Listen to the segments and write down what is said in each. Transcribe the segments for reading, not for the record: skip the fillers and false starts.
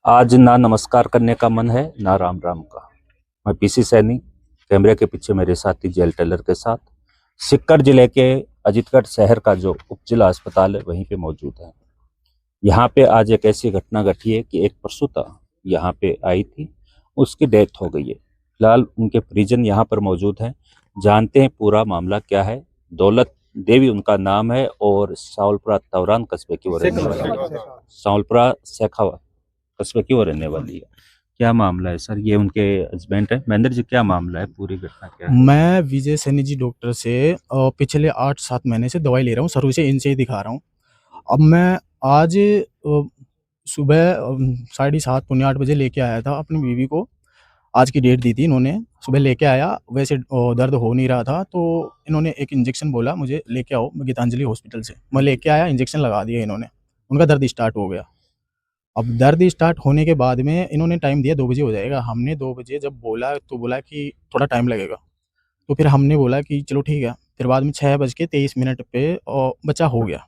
आज ना नमस्कार करने का मन है ना राम राम का। मैं पीसी सैनी, कैमरे के पीछे मेरे साथी जेल टेलर के साथ सिक्कर जिले के अजीतगढ़ शहर का जो उप जिला अस्पताल है वहीं पे मौजूद है। यहाँ पे आज एक ऐसी घटना घटी है कि एक प्रसूता यहाँ पे आई थी, उसकी डेथ हो गई है। फिलहाल उनके परिजन यहाँ पर मौजूद हैं, जानते हैं पूरा मामला क्या है। दौलत देवी उनका नाम है और सावलपुरा तवरान कस्बे की वो रहने वाली है। सावलपुरा शेखावत कस्बे की वो रहने वाली है। क्या मामला है सर? ये उनके हस्बैंड है। महेंद्र जी, क्या मामला है, पूरी घटना क्या है? मैं विजय सैनी जी डॉक्टर से पिछले 8-7 महीने से दवाई ले रहा हूँ, शुरू से इनसे ही दिखा रहा हूँ। अब मैं आज सुबह 7:30 पौने 8 बजे लेके आया था अपनी बीवी को। आज की डेट दी थी इन्होंने, सुबह लेके आया। वैसे दर्द हो नहीं रहा था तो इन्होंने एक इंजेक्शन बोला मुझे लेके आओ गीतांजलि हॉस्पिटल से। मैं लेके आया, इंजेक्शन लगा दिया इन्होंने, उनका दर्द स्टार्ट हो गया। अब दर्द स्टार्ट होने के बाद में इन्होंने टाइम दिया 2 बजे हो जाएगा। हमने 2 बजे जब बोला तो बोला कि थोड़ा टाइम लगेगा। तो फिर हमने बोला कि चलो ठीक है। फिर बाद में 6:23 पे बच्चा हो गया,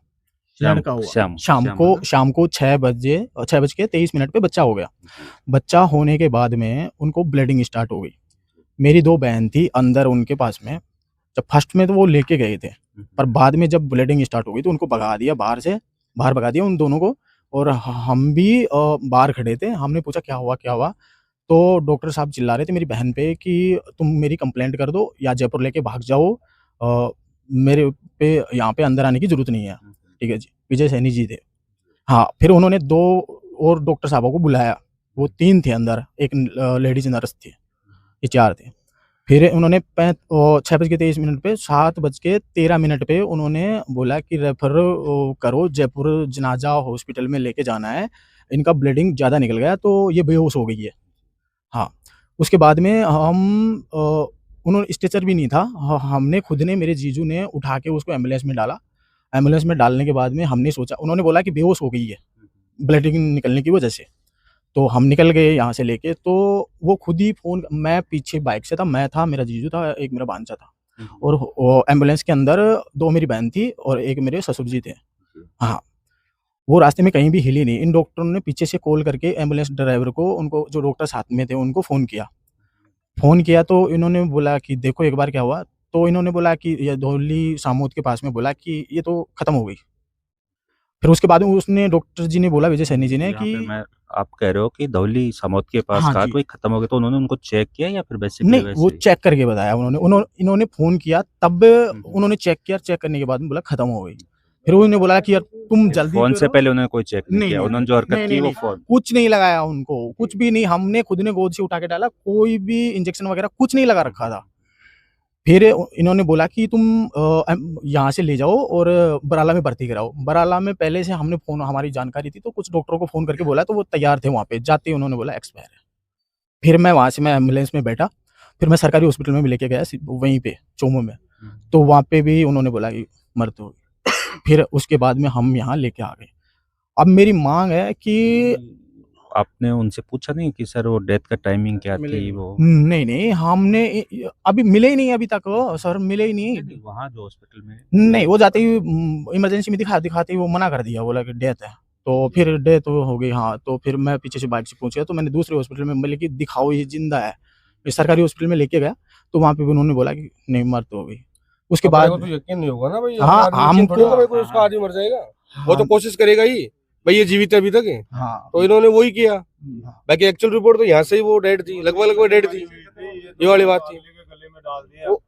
लड़का हुआ। शाम को 6:23 पे बच्चा हो गया। बच्चा होने के बाद में उनको ब्लीडिंग स्टार्ट हो गई। मेरी 2 बहन थी अंदर उनके पास में। जब फर्स्ट में तो वो लेके गए थे, पर बाद में जब ब्लीडिंग स्टार्ट हो गई तो उनको भगा दिया, बाहर भगा दिया उन दोनों को। और हम भी बाहर खड़े थे। हमने पूछा क्या हुआ, क्या हुआ? तो डॉक्टर साहब चिल्ला रहे थे मेरी बहन पे कि तुम मेरी कंप्लेंट कर दो या जयपुर लेके भाग जाओ, मेरे पे यहाँ पे अंदर आने की ज़रूरत नहीं है। ठीक है जी, विजय सैनी जी थे। हाँ, फिर उन्होंने 2 और डॉक्टर साहबों को बुलाया। वो 3 थे अंदर, एक लेडीज़ नर्स थी, ये 4 थे। फिर उन्होंने 6:23 पे 7:13 पे उन्होंने बोला कि रेफ़र करो जयपुर जनाज़ा हॉस्पिटल में लेके जाना है, इनका ब्लीडिंग ज़्यादा निकल गया तो ये बेहोश हो गई है। हाँ, उसके बाद में उन्होंने स्ट्रेचर भी नहीं था। हमने खुद ने, मेरे जीजू ने उठा के उसको एम्बुलेंस में डाला। एम्बुलेंस में डालने के बाद में हमने सोचा, उन्होंने बोला कि बेहोश हो गई है, ब्लीडिंग निकलने की वजह से। तो हम निकल गए यहाँ से लेके। तो वो खुद ही फ़ोन, मैं पीछे बाइक से था, मैं था, मेरा जीजू था, एक मेरा भांजा था और एम्बुलेंस के अंदर 2 मेरी बहन थी और एक मेरे ससुर जी थे। हाँ, वो रास्ते में कहीं भी हिली नहीं। इन डॉक्टरों ने पीछे से कॉल करके एम्बुलेंस ड्राइवर को, उनको जो डॉक्टर साथ में थे उनको फ़ोन किया तो इन्होंने बोला कि देखो एक बार क्या हुआ। तो इन्होंने बोला कि ये धौली सामोद के पास में बोला कि ये तो खत्म हो गई। फिर उसके बाद में उसने, डॉक्टर जी ने बोला, विजय सैनी जी ने, यहाँ कि पे मैं, आप कह रहे हो कि धौली सामोद के पास हाँ कहा जी। तो खत्म हो गया, तो उन्होंने उनको चेक किया या फिर बेसिकली नहीं, वो वैसे ही? चेक करके बताया इन्होंने फ़ोन किया तब उन्होंने चेक किया, चेक करने के बाद में बोला खत्म हो गई। फिर उन्होंने बोला कि यार तुम जल्दी फोन से करो। पहले उन्होंने कोई चेक नहीं नहीं, किया? नहीं, उन्होंने जो हरकत नहीं, की नहीं, वो नहीं, फोन। कुछ नहीं लगाया उनको, कुछ भी नहीं। हमने खुद ने गोद से उठा के डाला, कोई भी इंजेक्शन वगैरह कुछ नहीं लगा रखा था। फिर इन्होंने बोला कि तुम यहाँ से ले जाओ और बराला में भर्ती कराओ। बराला में पहले से हमने फ़ोन, हमारी जानकारी थी तो कुछ डॉक्टरों को फ़ोन करके बोला तो वो तैयार थे वहाँ पे। जाते ही उन्होंने बोला एक्सपायर है। फिर मैं वहाँ से, मैं एम्बुलेंस में बैठा, फिर मैं सरकारी हॉस्पिटल में भी लेके गया वहीं पे चोमू में। तो वहाँ पे भी उन्होंने बोला कि मृत हो गई। फिर उसके बाद में हम यहाँ लेके आ गए। अब मेरी माँग है कि आपने उनसे पूछा नहीं कि सर वो डेथ का टाइमिंग क्या थी वो? नहीं, नहीं, हमने अभी मिले ही नहीं अभी तक वो सर, मिले ही नहीं। वहाँ जो हॉस्पिटल में नहीं, वो जाते ही इमरजेंसी में दिखाते ही वो मना कर दिया, बोला कि डेथ है। तो फिर डेथ हो गई। हाँ, तो फिर मैं पीछे से बाइक से पहुँच गया, तो मैंने दूसरे हॉस्पिटल में बोले कि दिखाओ ये ज़िंदा है। फिर सरकारी हॉस्पिटल में लेके गया, तो वहाँ पे भी उन्होंने बोला कि नहीं, मृत हो गई। उसके बाद तो यकीन नहीं होगा ना भाई, हाँ, हमको उसका आदमी मर जाएगा। वो तो कोशिश करेगा ही भाई, ये जीवित है अभी तक है। हाँ, तो इन्होंने वही किया। बाकी एक्चुअल रिपोर्ट तो यहाँ से ही वो डेड थी, लगभग डेड थी, ये वाली बात थी।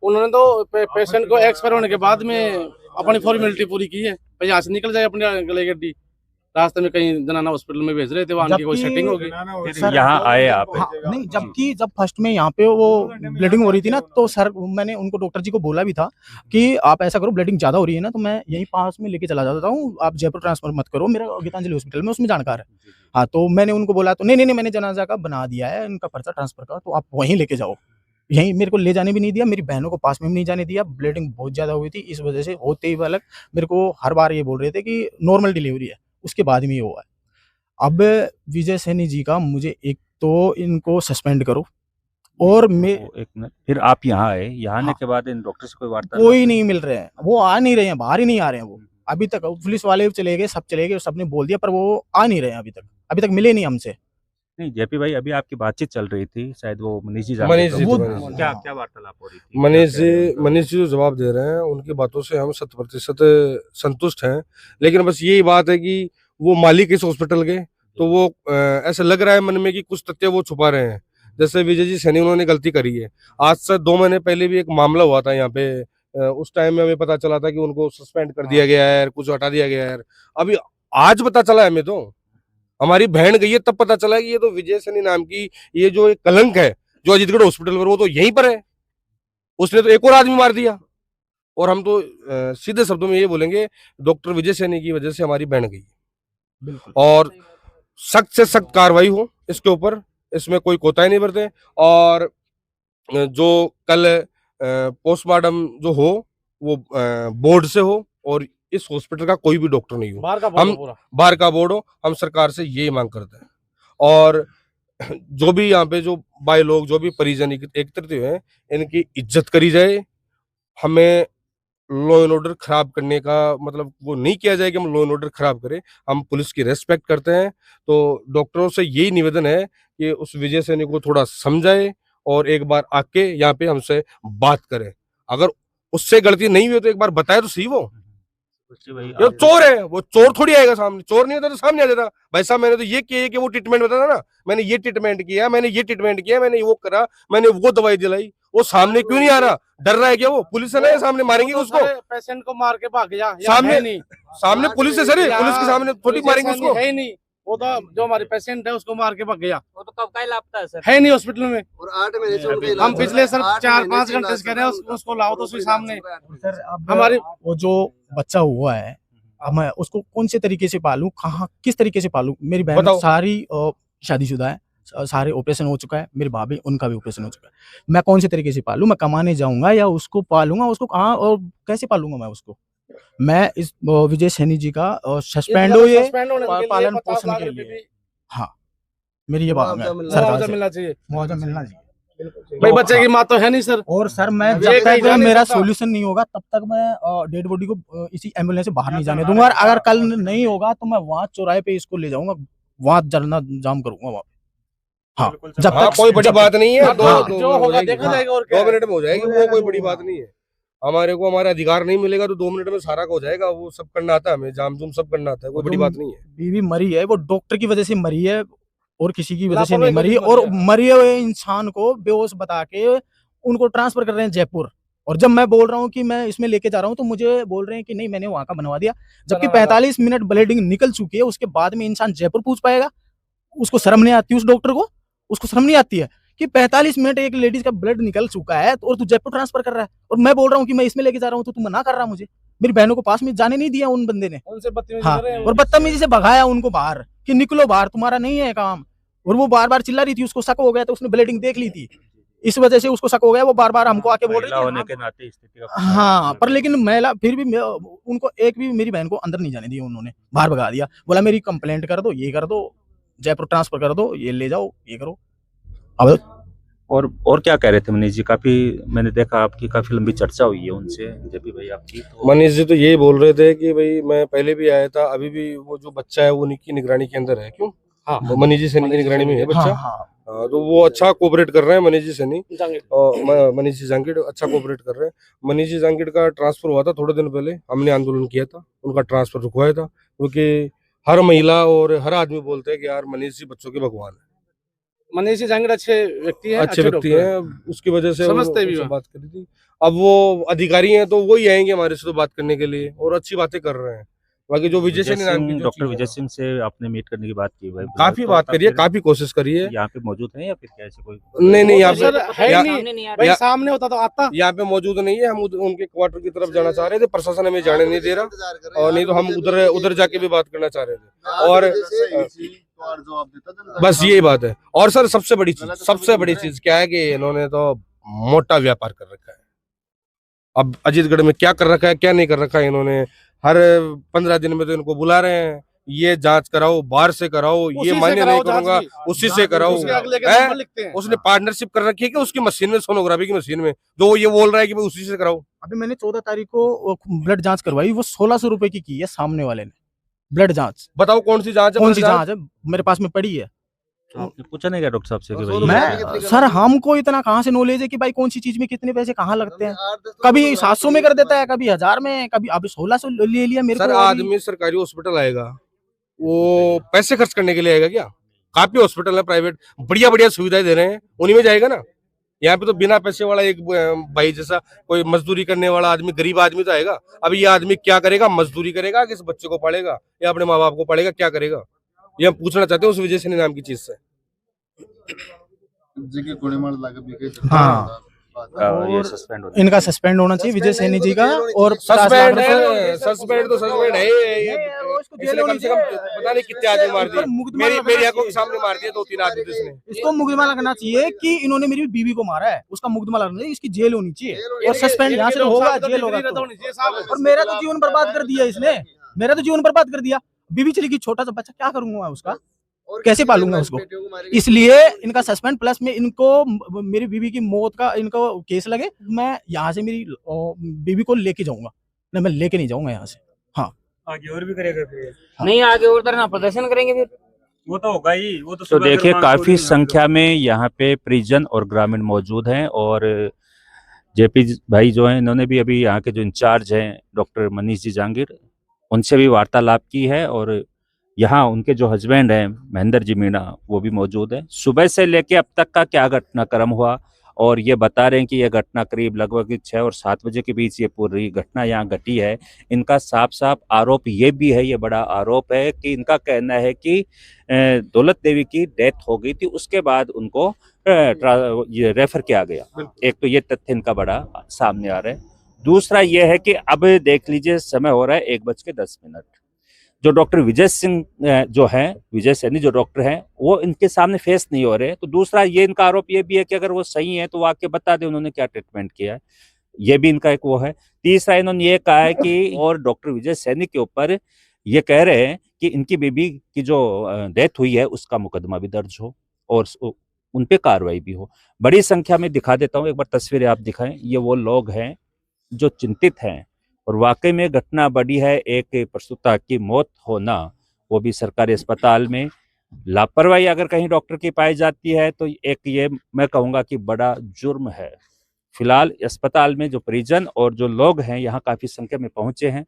उन्होंने तो पेशेंट को एक्सपायर होने के बाद में अपनी फॉर्मेलिटी पूरी की है, भाई यहाँ से निकल जाए अपने गले गड्डी। रास्ते में कहीं जनाना हॉस्पिटल में भेज रहे थे, वहाँ उनकी कोई सेटिंग होगी। फिर यहाँ आए आप? हाँ, नहीं, जब फर्स्ट में यहाँ पे वो ब्लीडिंग हो रही थी ना, तो सर मैंने उनको, डॉक्टर जी को बोला भी था कि आप ऐसा करो, ब्लीडिंग ज़्यादा हो रही है ना तो मैं यहीं पास में लेके चला जाता हूँ, आप जयपुर ट्रांसफर मत करो, मेरा गीतांजलि हॉस्पिटल में उसमें जानकार है। हाँ, तो मैंने उनको बोला तो नहीं, मैंने जनाजा का बना दिया है, इनका पर्चा ट्रांसफर का, तो आप वहीं लेके जाओ। यहीं मेरे को ले जाने भी नहीं दिया, मेरी बहनों को पास में भी नहीं जाने दिया। ब्लीडिंग बहुत ज़्यादा हुई थी, इस वजह से होते ही अलग मेरे को हर बार ये बोल रहे थे कि नॉर्मल डिलीवरी है, उसके बाद में ये हुआ है। अब विजय सैनी जी का, मुझे एक तो इनको सस्पेंड करो और मैं एक मिनट, फिर आप यहाँ आए, यहाँ आने हाँ, के बाद इन डॉक्टर से कोई वार्ता? कोई नहीं मिल रहे हैं, वो आ नहीं रहे हैं, बाहर ही नहीं आ रहे हैं वो अभी तक। पुलिस वाले चले गए, सब चले गए, सबने बोल दिया, पर वो आ नहीं रहे हैं अभी तक मिले नहीं हमसे। नहीं जेपी भाई, अभी आपकी बातचीत चल रही थी, शायद वो मनीष जी मनीष जी वो- थे, मनीष जी। क्या क्या वार्तालाप हो रही थी? मनीष क्या कह रहे जी थे? मनीष जी जो जवाब दे रहे हैं उनकी बातों से हम 100% संतुष्ट हैं, लेकिन बस यही बात है कि वो मालिक इस हॉस्पिटल के, तो वो ऐसा लग रहा है मन में कि कुछ तथ्य वो छुपा रहे हैं। जैसे विजय जी सैनी, उन्होंने गलती करी है। आज से 2 महीने पहले भी एक मामला हुआ था यहाँ पे, उस टाइम में हमें पता चला था कि उनको सस्पेंड कर दिया गया है, कुछ हटा दिया गया है। अभी आज पता चला है हमें, तो हमारी बहन गई है तब पता चला कि ये तो विजय सैनी नाम की ये जो एक कलंक है जो अजीतगढ़ हॉस्पिटल पर, वो तो यहीं पर है। उसने तो एक और आदमी मार दिया। और हम तो सीधे शब्दों में ये बोलेंगे, डॉक्टर विजय सैनी की वजह से हमारी बहन गई, बिल्कुल और सख्त से सख्त कार्रवाई हो इसके ऊपर, इसमें कोई कोताही नहीं बरते। और जो कल पोस्टमार्टम जो हो वो बोर्ड से हो, और इस हॉस्पिटल का कोई भी डॉक्टर नहीं हो, बाहर का हम पूरा बाहर का बोर्ड हो। हम सरकार से यही मांग करते हैं। और जो भी यहाँ पे जो भाई लोग, जो भी परिजन एकत्रित हुए हैं, इनकी इज्जत करी जाए। हमें लॉ एंड ऑर्डर खराब करने का मतलब वो नहीं किया जाए कि हम लॉ एंड ऑर्डर खराब करें। हम पुलिस की रेस्पेक्ट करते हैं, तो डॉक्टरों से यही निवेदन है कि उस विजय सैनी को थोड़ा समझाए और एक बार आके यहाँ पे हमसे बात करे। अगर उससे गलती नहीं हुई तो एक बार बताए तो सही। वो भाई, ये चोर है, वो चोर थोड़ी आएगा सामने। चोर नहीं होता तो सामने आ जाता, भाई साहब मैंने तो ये किया कि वो ट्रीटमेंट बताया ना, मैंने ये ट्रीटमेंट किया, मैंने ये ट्रीटमेंट किया, मैंने वो करा, मैंने वो दवाई दिलाई। वो सामने क्यों नहीं आ रहा? डर रहा है क्या? वो पुलिस है ना, सामने मारेंगे उसको। पेशेंट को मार के भाग गया, सामने- है नहीं, सामने पुलिस है सर, पुलिस के सामने थोड़ी विजय मारेंगे सैनी उसको। है ही नहीं। वो तो जो हमारे पेशेंट है उसको मार के भाग गया, वो तो कब का ही लापता है सर। है नहीं हॉस्पिटल में। और 8 महीने से उनका इलाज हम चल रहा पिछले है। सर 8 4-5 महीने से घंटे इलाज से कह चल रहे हैं रहा है उसको लाओ तो उनका उसके इलाज सामने। चल रहा है। सर अब हमारी वो जो बच्चा हुआ है, अब मैं उसको कौन से तरीके से पालूं, कहाँ किस तरीके से पालूं? मेरी बहन बताओ। सारी शादीशुदा है, सारे ऑपरेशन हो चुका है, मेरे भाभी उनका भी ऑपरेशन हो चुका है। मैं कौन से तरीके से पालूं? मैं कमाने जाऊंगा या उसको पालूंगा? उसको कहाँ और कैसे पालूंगा मैं उसको? मैं इस विजय सैनी जी का सस्पेंड हो ये सस्पेंड होने के लिए पालन 50 पोषण लाख के रुपए लिए। भी हाँ, मेरी ये बात मुआवजा मिलना सरकार मुआवजा से मिलना चाहिए। मुआवजा मिलना चाहिए। भाई बच्चे की माँ तो है नहीं सर। और सर मैं ये जब कहीं तक जा नहीं मेरा सकता। सॉल्यूशन नहीं होगा तब तक मैं डेड बॉडी को इसी एम्बुलेंस से बाहर नहीं जाने दूंगा। और अगर कल नहीं होगा तो मैं वहां चौराहे पे इसको ले जाऊंगा, वहां धरना जाम करूंगा वहां पे। हाँ, जब हाँ, तक कोई बड़ी बात नहीं है। हाँ, दो हाँ, दो जो मिनट हो होगा जाएगी। देखा जाएगा। और क्या 2 है? मिनट में हो जाएगी, वो कोई बड़ी बात नहीं है। हमारे को हमारा अधिकार नहीं मिलेगा तो 2 मिनट में सारा का हो जाएगा। वो सब करना आता है हमें, जाम जुम सब करना आता है, कोई बड़ी बात नहीं है। बीवी मरी है, वो डॉक्टर की वजह से मरी है और किसी की वजह से नहीं लापरवाही मरी। की और वजह से मरे हुए इंसान को बेहोश बता के उनको ट्रांसफर कर रहे हैं जयपुर। और जब मैं बोल रहा हूँ कि मैं इसमें लेके जा रहा हूँ तो मुझे बोल रहे हैं कि नहीं मैंने वहां का बनवा दिया, जबकि बनवा दिया। 45 मिनट ब्लीडिंग निकल चुकी है। उसके बाद में इंसान जयपुर पूछ पाएगा? उसको शर्म नहीं आती? उस डॉक्टर को उसको शर्म नहीं आती है कि 45 मिनट एक लेडीज का ब्लड निकल चुका है और तू जयपुर ट्रांसफर कर रहा है? और मैं बोल रहा हूँ कि मैं इसमें लेके जा रहा हूँ तो तू मना कर रहा है मुझे। मेरी बहनों को पास में जाने नहीं दिया उन बंदे ने। उनसे बदतमीजी हाँ, कर रहे हैं। और बदतमीजी से भगाया उनको बाहर कि निकलो बाहर, तुम्हारा नहीं है काम। और वो बार बार चिल्ला रही थी, उसको शक हो गया तो उसने ब्लीडिंग देख ली थी, इस वजह से उसको शक हो गया। वो बार बार हमको आके बोल रही महिला थी होने के नाते स्थिति का हाँ, पर लेकिन महिला फिर भी उनको एक भी मेरी बहन को अंदर नहीं जाने दिया, उन्होंने बाहर भगा दिया। बोला मेरी कंप्लेंट कर दो, ये कर दो, जयपुर ट्रांसफर कर दो, ये ले जाओ, ये करो। अब और क्या कह रहे थे मनीष जी? काफी मैंने देखा आपकी काफी लंबी चर्चा हुई है उनसे, जेपी भाई आपकी। तो मनीष जी तो यही बोल रहे थे कि भाई मैं पहले भी आया था, अभी भी वो जो बच्चा है वो उनकी निगरानी के अंदर है। क्यों? हाँ, वो मनीष जी सैनी की निगरानी में है बच्चा। हाँ, हाँ, हाँ, तो वो अच्छा कोऑपरेट कर रहे हैं मनीष जी सैनी जाएंगे। और मनीष जी जांगिड़ अच्छा कोऑपरेट कर रहे हैं। मनीष जी जांगिड़ का ट्रांसफर हुआ था थोड़े दिन पहले, हमने आंदोलन किया था, उनका ट्रांसफर रुकवाया था, क्योंकि हर महिला और हर आदमी बोलते हैं कि यार मनीष जी बच्चों के भगवान है, मनीष जी जांगिड़ अच्छे व्यक्ति हैं, अच्छे व्यक्ति डॉक्टर हैं। उसकी वजह से समझते भी उनसे हैं। बात करी थी। अब वो अधिकारी हैं तो वही आएंगे हमारे से तो बात करने के लिए, और अच्छी बातें कर रहे हैं। बाकी जो विजय सैनी नाम की जो डॉक्टर चीज़ है, विजय सिंह से आपने मीट करने की बात की भाई? काफी बात करी है, काफी कोशिश करी है। यहाँ पे मौजूद है या फिर कैसे कोई? नहीं यहाँ सर पे है या- ही सामने नहीं नहीं। आ भाई या- सामने होता तो आता। यहाँ पे मौजूद नहीं है। हम उनके क्वार्टर की तरफ जाना चाह रहे थे, प्रशासन हमें जाने नहीं दे रहा, और नहीं तो हम उधर जाके भी बात करना चाह रहे थे। और बस यही बात है। और सर सबसे बड़ी चीज क्या है कि इन्होंने तो मोटा व्यापार कर रखा है। अब अजीतगढ़ में क्या कर रखा है, क्या नहीं कर रखा है इन्होंने। हर 15 दिन में तो इनको बुला रहे हैं, ये जांच कराओ, बाहर से कराओ, ये उसी से मान्य नहीं कराओ करूंगा, जांच भी। उसी से कराओ। उसके अगले के हैं? नंबर लिखते हैं। उसने पार्टनरशिप कर रखी है कि उसकी मशीन में, सोनोग्राफी की मशीन में, जो ये बोल रहा है कि भाई उसी से कराओ। अभी मैंने 14 तारीख को ब्लड जांच करवाई, वो 1600 रुपए की है सामने वाले ने ब्लड जांच। बताओ कौन सी जांच है? कौन सी जांच है? मेरे पास में पड़ी है। आपने पूछा नहीं क्या डॉक्टर साहब से कि भाई मैं सर हमको इतना कहाँ से नॉलेज है कि भाई कौन सी चीज में कितने पैसे कहाँ लगते हैं। कभी 700 में कर देता है, कभी 1000 में, कभी अब 1600 ले लिया मेरे सर को अभी। आदमी सरकारी हॉस्पिटल आएगा वो पैसे खर्च करने के लिए आएगा क्या? काफी हॉस्पिटल है प्राइवेट, बढ़िया बढ़िया सुविधाएं दे रहे हैं, उन्हीं में जाएगा ना। यहाँ पे तो बिना पैसे वाला एक भाई जैसा कोई मजदूरी करने वाला आदमी, गरीब आदमी तो आएगा। अब ये आदमी क्या करेगा? मजदूरी करेगा, किस बच्चे को पढ़ेगा या अपने माँ बाप को पढ़ेगा, क्या करेगा? ये हम पूछना चाहते हैं उस विजय सैनी नाम की चीज से। हाँ ये और सस्पेंड हो इनका सस्पेंड होना चाहिए विजय सैनी जी का, और 50 लाख सस्पेंड रुपए है, सस्पेंड तो सस्पेंड है ये। उसको जेल इसने कम होनी से कम चाहिए। पता नहीं कितने आदमी मार दिए, ऊपर मुकदमा लगना मेरी आंखों चाहिए। के सामने मार दिए 2-3 आदमी। इसने इसको मुकदमा लगना चाहिए कि इन्होंने मेरी बीवी को मारा है, उसका मुकदमा लगना चाहिए, इसकी जेल होनी चाहिए। और सस्पेंड यहाँ से तो होगा, जेल होगा तो। और मेरा तो जीवन बर्बाद कर दिया इसने, मेरा तो जीवन बर्बाद कर दिया। बीवी चली गई, छोटा सा बच्चा, क्या करूंगा मैं उसका, कैसे पालूंगा उसको? इसलिए इनका सस्पेंड, प्लस में इनको मेरी बीवी की मौत का इनको केस लगे। मैं यहाँ से मेरी बीवी को लेके जाऊंगा, नहीं मैं लेके नहीं जाऊंगा यहाँ से। हाँ आगे और भी करेगा फिर? नहीं आगे और धरना प्रदर्शन करेंगे फिर। वो तो होगा ही, वो तो तो सुबह देखिए अगर काफी 5 संख्या में यहाँ पे परिजन और ग्रामीण मौजूद हैं, और जेपी भाई जो हैं इन्होंने भी अभी यहाँ के जो इंचार्ज हैं डॉक्टर मनीष जी जहांगीर, उनसे भी वार्तालाप की है। और यहाँ उनके जो हस्बैंड हैं महेंद्र जी मीणा, वो भी मौजूद हैं। सुबह से लेके अब तक का क्या घटनाक्रम हुआ, और ये बता रहे हैं कि यह घटना करीब लगभग 6 और 7 बजे के बीच ये पूरी घटना यहाँ घटी है। इनका साफ साफ आरोप ये भी है, ये बड़ा आरोप है कि इनका कहना है कि दौलत देवी की डेथ हो गई थी, उसके बाद उनको ये रेफर किया गया। एक तो ये तथ्य इनका बड़ा सामने आ रहा है। दूसरा ये है कि अब देख लीजिए समय हो रहा है 1:10। जो डॉक्टर विजय सिंह जो हैं, विजय सैनी जो डॉक्टर हैं, वो इनके सामने फेस नहीं हो रहे। तो दूसरा ये इनका आरोप ये भी है कि अगर वो सही है तो वो आके बता दे उन्होंने क्या ट्रीटमेंट किया है, ये भी इनका एक वो है। तीसरा इन्होंने ये कहा है कि और डॉक्टर विजय सैनी के ऊपर ये कह रहे हैं कि इनकी बेबी की जो डेथ हुई है उसका मुकदमा भी दर्ज हो और उन पे कार्रवाई भी हो। बड़ी संख्या में दिखा देता हूँ, एक बार तस्वीरें आप दिखाएं। ये वो लोग हैं जो चिंतित हैं, और वाकई में घटना बड़ी है। एक प्रसूता की मौत होना, वो भी सरकारी अस्पताल में। लापरवाही अगर कहीं डॉक्टर की पाई जाती है तो एक ये मैं कहूँगा कि बड़ा जुर्म है। फिलहाल अस्पताल में जो परिजन और जो लोग हैं यहाँ काफी संख्या में पहुंचे हैं,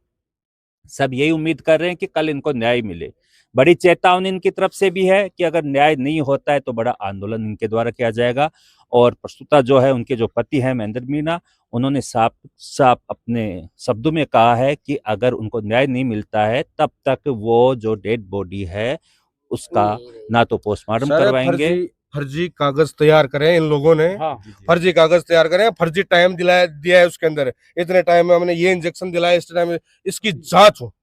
सब यही उम्मीद कर रहे हैं कि कल इनको न्याय मिले। बड़ी चेतावनी इनकी तरफ से भी है कि अगर न्याय नहीं होता है तो बड़ा आंदोलन इनके द्वारा किया जाएगा। और प्रस्तुता जो है, उनके जो पति हैं महेंद्र मीणा, उन्होंने साफ साफ अपने शब्दों में कहा है कि अगर उनको न्याय नहीं मिलता है तब तक वो जो डेड बॉडी है उसका ना तो पोस्टमार्टम करवाएंगे। फर्जी कागज तैयार करें इन लोगों ने। हाँ, फर्जी कागज तैयार करें, फर्जी टाइम दिया है उसके अंदर, इतने टाइम में हमने ये इंजेक्शन दिलाया, इस टाइम में इसकी जांच हो,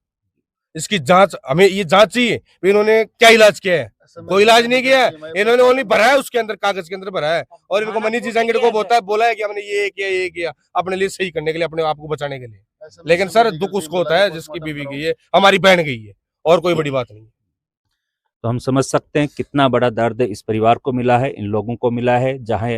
इसकी जांच हमें ये जांच चाहिए। इन्होंने क्या इलाज किया है? कोई इलाज नहीं किया है, इन्होंने ओनली भरा है, उसके अंदर कागज के अंदर भरा है। और इनको मनीष जी जहांगीर को बोला है कि हमने ये किया अपने लिए सही करने के लिए, अपने आप को बचाने के लिए। लेकिन सर दुख उसको होता है जिसकी बीवी गई है, हमारी बहन गई है, और कोई बड़ी बात नहीं। तो हम समझ सकते हैं कितना बड़ा दर्द इस परिवार को मिला है, इन लोगों को मिला है, जहां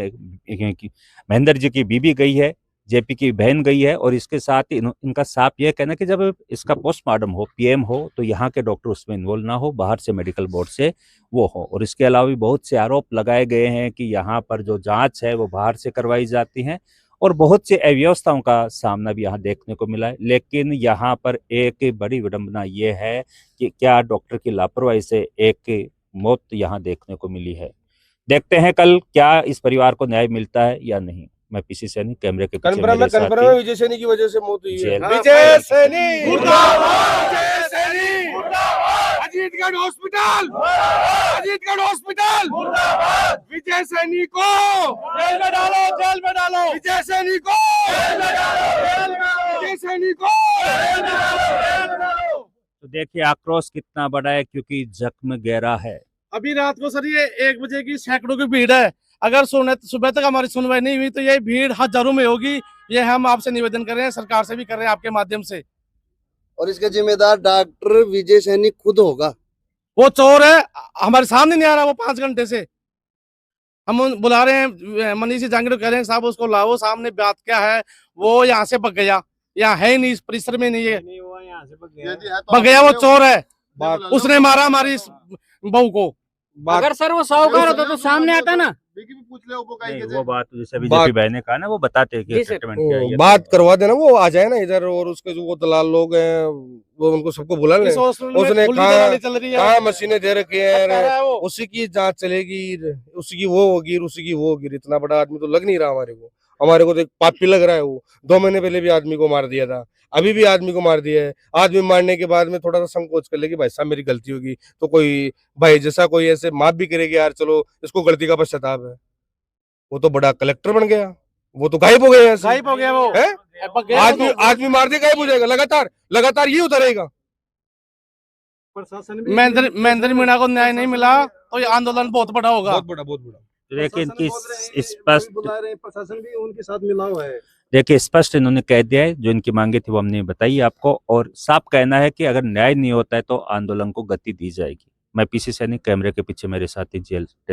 महेंद्र जी की बीबी गई है, जेपी की बहन गई है। और इसके साथ ही इनका साफ यह कहना कि जब इसका पोस्टमार्टम हो, पीएम हो, तो यहाँ के डॉक्टर उसमें इन्वॉल्व ना हो, बाहर से मेडिकल बोर्ड से वो हो। और इसके अलावा भी बहुत से आरोप लगाए गए हैं कि यहाँ पर जो जांच है वो बाहर से करवाई जाती है, और बहुत से अव्यवस्थाओं का सामना भी यहाँ देखने को मिला है। लेकिन यहाँ पर एक बड़ी विडंबना ये है कि क्या डॉक्टर की लापरवाही से एक मौत यहाँ देखने को मिली है। देखते हैं कल क्या इस परिवार को न्याय मिलता है या नहीं। मैं पीसी सैनी, कैमरे के पीछे मेरे कन्फर्म है विजय सैनी की वजह से मौत हुई है। विजय सैनी मुर्दाबाद, विजय सैनी मुर्दाबाद, अजीतगढ़ हॉस्पिटल, अजीतगढ़ हॉस्पिटल मुर्दाबाद, विजय सैनी को जेल में डालो, जेल में डालो, विजय सैनी को जेल में डालो, जेल में डालो, विजय सैनी को जेल में डालो, जेल में डालो। तो देखिए आक्रोश कितना बड़ा है, क्योंकि जख्म गहरा है। अभी रात को सर ये 1 बजे की सैकड़ों की भीड़ है। अगर सुबह तक हमारी सुनवाई नहीं हुई तो ये भीड़ हजारों में होगी। ये हम आपसे निवेदन कर रहे हैं, सरकार से भी कर रहे हैं आपके माध्यम से। और इसका जिम्मेदार डॉक्टर विजय सैनी खुद होगा। वो चोर है, हमारे सामने नहीं आ रहा। वो 5 घंटे से हम बुला रहे हैं, मनीष जी जहांगीर कह रहे हैं साहब उसको लाओ, सामने बात क्या है। वो यहाँ से भग गया, यहाँ है ही नहीं, इस परिसर में नहीं है, भग गया। वो चोर है, उसने मारा हमारी बहू को। अगर सर वो साहूकार होता तो सामने आता ना। नहीं, वो बात जैसे बात- बीजेपी बहने कहा ना, वो बताते हैं कि जी सर। स्टेटमेंट क्या है, ये बात करवा देना, वो आ जाए ना इधर, और उसके जो वो दलाल लोग हैं वो उनको सबको बुला ले। इस हॉस्पिटल में उसने खुली कहा दलाली चल रही है। कहा मशीनें दे रखी कह हैं, रहा है वो। उसी की जांच चलेगी, उसी की वो होगी, उसी की वो होगी। इतना बड़ा आदमी तो लग नहीं रहा हमारे को तो एक पापी लग रहा है वो। 2 महीने पहले भी आदमी को मार दिया था, अभी भी आदमी को मार दिया है। आदमी मारने के बाद में थोड़ा सा संकोच कर ले कि भाई साहब मेरी गलती होगी, तो कोई भाई जैसा कोई ऐसे माफ भी करेगी यार, चलो इसको गलती का पश्चाताप है। वो तो बड़ा कलेक्टर बन गया, वो तो गायब हो गया ऐसे। गायब हो गया वो। है? अब गया आदमी तो- आदमी मार दे गायब हो जाएगा, लगातार ये होता रहेगा। महेंद्र मीणा को न्याय नहीं मिला तो ये आंदोलन बहुत बड़ा होगा। बहुत बड़ा। लेकिन इनकी स्पष्ट प्रशासन भी उनके साथ मिला हुआ है। देखिए, स्पष्ट इन्होंने कह दिया है, जो इनकी मांगे थी वो हमने बताई आपको, और साफ कहना है कि अगर न्याय नहीं होता है तो आंदोलन को गति दी जाएगी। मैं पीसी सैनी, कैमरे के पीछे मेरे साथी जेल टेलर।